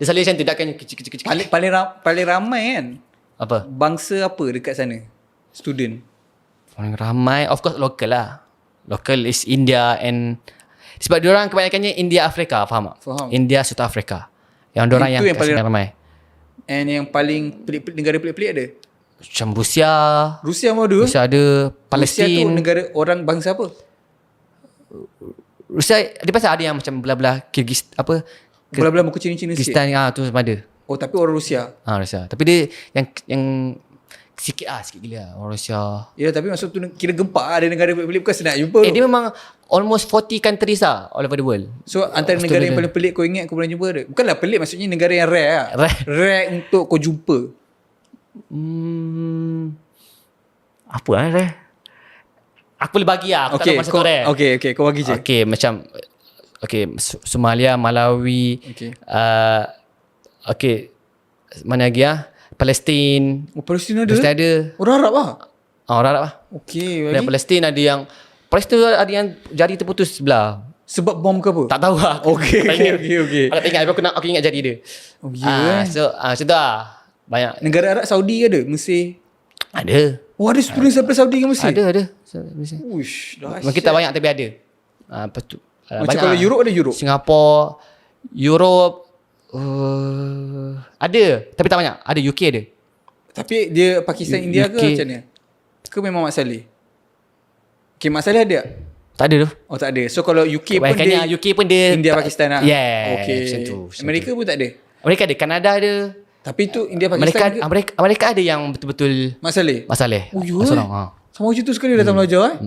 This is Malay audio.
Dia selalu macam tu, tak kan kecil. Paling ramai kan. Apa? Bangsa apa dekat sana? Student. Paling ramai, of course local lah. Local is India and sebab diorang kebanyakannya India Afrika, faham tak? Faham. India South Africa. Yang diorang yang paling ramai. And yang paling pelik-pelik, negara pelik-pelik ada? Macam Rusia Rusia mau ada? Rusia ada, Rusia tu Palestin. negara orang bangsa apa? Rusia dia pasal ada yang macam belah-belah Belah-belah muka Cina-Cina sikit. Kyrgyzstan tu sama ada. Oh, tapi orang Rusia. Rusia. Tapi dia yang sikit gila orang Rusia. Ya, tapi maksud tu kira gempak ada negara pelik-pelik, bukan senang jumpa. Dia memang almost 40 countries lah all over the world. So antara negara yang paling pelik kau ingat kau pernah jumpa ada? Bukanlah pelik, maksudnya negara yang rare lah. Rare untuk kau jumpa. Apa lah aku boleh bagi lah. Aku tak tahu masa tu rare. Okay, kau bagi je. Okay, macam Somalia, Malawi. Okay, mana lagi lah? Palestin. Oh, Palestin ada? Palestin ada. Orang Arab lah? Orang Arab lah. Okay, Dan Palestin ada yang jari terputus sebelah. sebab bom ke apa? Tak tahu lah. Okay. Aku tak ingat. Aku ingat jari dia. Oh, ya. So macam tu lah. Banyak. Negara Arab, Saudi ada? Mesir? Ada. Oh, ada student sampai Saudi ke Mesir? Ada. Uish, dahsyat. Mungkin tak banyak tapi ada. Lepas tu Macam kalau Europe ada Europe? Singapura, Europe ada tapi tak banyak. Ada UK ada. Tapi dia Pakistan, India ke macam mana? Ke memang Mak Saleh? Okay, Mak Saleh ada? Tak ada tu. Oh, tak ada. So kalau UK pun dia UK pun dia India, Pakistan lah? Yeah, okay. macam tu. Amerika pun tak ada? Amerika ada, Kanada ada. Tapi tu India, Pakistan Amerika ada yang betul-betul Mak Saleh? masalah. Oh, ya? Sorang. Sama macam tu sekali datang belajar